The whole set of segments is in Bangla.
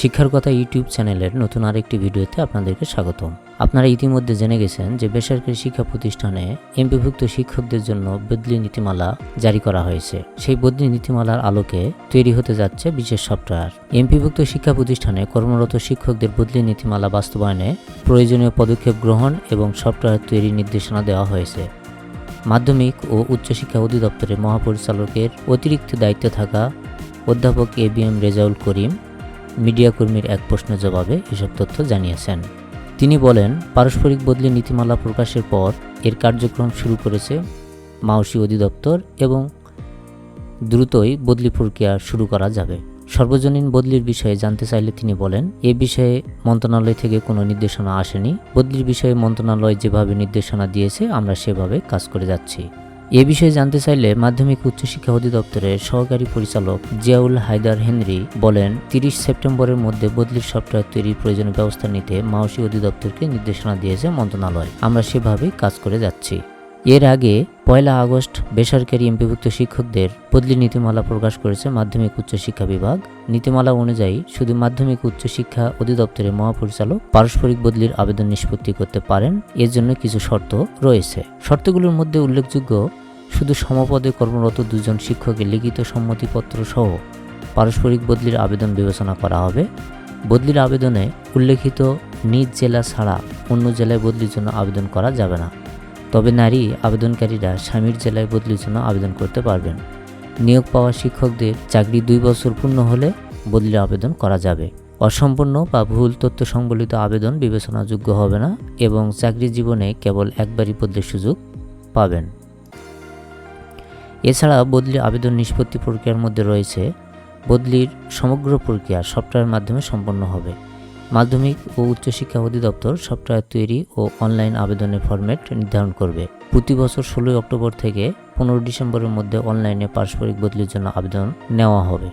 শিক্ষার কথা ইউটিউব চ্যানেলের নতুন আরেকটি ভিডিওতে আপনাদেরকে স্বাগতম। আপনারা ইতিমধ্যে জেনে গেছেন যে বেসরকারি শিক্ষা প্রতিষ্ঠানে এমপিভুক্ত শিক্ষকদের জন্য বদলি নীতিমালা জারি করা হয়েছে। সেই বদলি নীতিমালার আলোকে তৈরি হতে যাচ্ছে বিশেষ সফটওয়্যার। এমপিভুক্ত শিক্ষা প্রতিষ্ঠানে কর্মরত শিক্ষকদের বদলি নীতিমালা বাস্তবায়নে প্রয়োজনীয় পদক্ষেপ গ্রহণ এবং সফটওয়্যার তৈরির নির্দেশনা দেওয়া হয়েছে। মাধ্যমিক ও উচ্চশিক্ষা অধিদপ্তরের মহাপরিচালকের অতিরিক্ত দায়িত্বে থাকা অধ্যাপক ABM রেজাউল করিম মিডিয়া কর্মীর এক প্রশ্নের জবাবে এসব তথ্য জানিয়েছেন। তিনি বলেন, পারস্পরিক বদলি নীতিমালা প্রকাশের পর এর কার্যক্রম শুরু করেছে মাওসী অধিদপ্তর এবং দ্রুতই বদলি প্রক্রিয়া শুরু করা যাবে। সর্বজনীন বদলির বিষয়ে জানতে চাইলে তিনি বলেন, এ বিষয়ে মন্ত্রণালয় থেকে কোনো নির্দেশনা আসেনি। বদলির বিষয়ে মন্ত্রণালয় যেভাবে নির্দেশনা দিয়েছে আমরা সেভাবে কাজ করে যাচ্ছি। এ বিষয়ে জানতে চাইলে মাধ্যমিক উচ্চশিক্ষা অধিদপ্তরের সহকারী পরিচালক জিয়াউল হায়দার হেনরি বলেন, 30 সেপ্টেম্বরের মধ্যে বদলির সফটওয়্যার তৈরির প্রয়োজনীয় ব্যবস্থা নিতে মাওসী অধিদপ্তরকে নির্দেশনা দিয়েছে মন্ত্রণালয়। আমরা সেভাবেই কাজ করে যাচ্ছি। এর আগে 1 আগস্ট বেসরকারি এমপিভুক্ত শিক্ষকদের বদলি নীতিমালা প্রকাশ করেছে মাধ্যমিক উচ্চশিক্ষা বিভাগ। নীতিমালা অনুযায়ী শুধু মাধ্যমিক উচ্চশিক্ষা অধিদপ্তরের মহাপরিচালক পারস্পরিক বদলির আবেদন নিষ্পত্তি করতে পারেন। এর জন্য কিছু শর্ত রয়েছে। শর্তগুলোর মধ্যে উল্লেখযোগ্য, শুধু সমপদে কর্মরত 2 জন শিক্ষকের লিখিত সম্মতিপত্র সহ পারস্পরিক বদলির আবেদন বিবেচনা করা হবে। বদলির আবেদনে উল্লেখিত নিজ জেলা ছাড়া অন্য জেলায় বদলির জন্য আবেদন করা যাবে না। তবে নারী আবেদনকারীরা স্বামীর জেলায় বদলির জন্য আবেদন করতে পারবেন। নিয়োগ পাওয়া শিক্ষকদের চাকরি 2 বছর পূর্ণ হলে বদলির আবেদন করা যাবে। অসম্পূর্ণ বা ভুল তথ্য সংবলিত আবেদন বিবেচনাযোগ্য হবে না এবং চাকরি জীবনে কেবল একবারই বদলির সুযোগ পাবেন। এছাড়া বদলির আবেদন নিষ্পত্তি প্রক্রিয়ার মধ্যে রয়েছে, বদলির সমগ্র প্রক্রিয়া সফটওয়্যারের মাধ্যমে সম্পন্ন হবে। মাধ্যমিক ও উচ্চশিক্ষা অধিদপ্তর সফটওয়্যার তৈরি ও অনলাইন আবেদনের ফরম্যাট নির্ধারণ করবে। প্রতি বছর 16 অক্টোবর থেকে 15 ডিসেম্বরের মধ্যে অনলাইনে পারস্পরিক বদলির জন্য আবেদন নেওয়া হবে।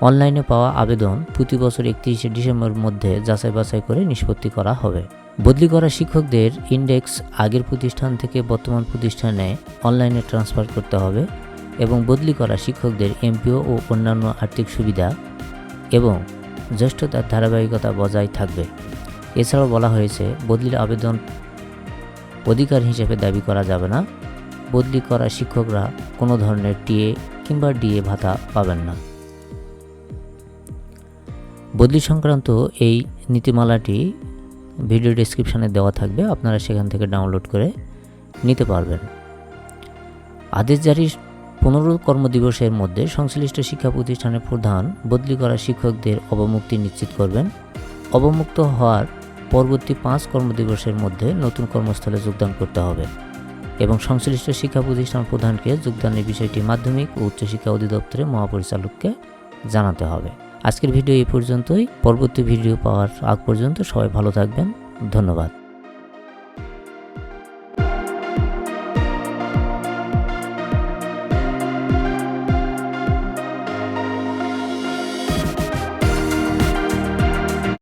অনলাইনে পাওয়া আবেদন প্রতি বছর 31 ডিসেম্বরের মধ্যে যাচাই বাছাই করে নিষ্পত্তি করা হবে। বদলি করা শিক্ষকদের ইন্ডেক্স আগের প্রতিষ্ঠান থেকে বর্তমান প্রতিষ্ঠানে অনলাইনে ট্রান্সফার করতে হবে এবং বদলি করা শিক্ষকদের এমপিও ও অন্যান্য আর্থিক সুবিধা এবং জ্যেষ্ঠতার ধারাবাহিকতা বজায় থাকবে। এছাড়াও বলা হয়েছে, বদলির আবেদন অধিকার হিসেবে দাবি করা যাবে না। বদলি করা শিক্ষকরা কোনো ধরনের টিএ কিংবা ডিএ ভাতা পাবেন না। বদলি সংক্রান্ত এই নীতিমালাটি ভিডিও ডেসক্রিপশনে দেওয়া থাকবে, আপনারা সেখান থেকে ডাউনলোড করে নিতে পারবেন। আদেশ জারির 15 কর্মদিবসের মধ্যে সংশ্লিষ্ট শিক্ষা প্রতিষ্ঠানের প্রধান বদলি করা শিক্ষকদের অবমুক্তি নিশ্চিত করবেন। অবমুক্ত হওয়ার পরবর্তী 5 কর্মদিবসের মধ্যে নতুন কর্মস্থলে যোগদান করতে হবে এবং সংশ্লিষ্ট শিক্ষা প্রতিষ্ঠান প্রধানকে যোগদানের বিষয়টি মাধ্যমিক ও উচ্চশিক্ষা অধিদপ্তরের মহাপরিচালককে জানাতে হবে। আজকের ভিডিও এই পর্যন্তই। পরবর্তী ভিডিও পাওয়ার আগ পর্যন্ত সবাই ভালো থাকবেন। ধন্যবাদ।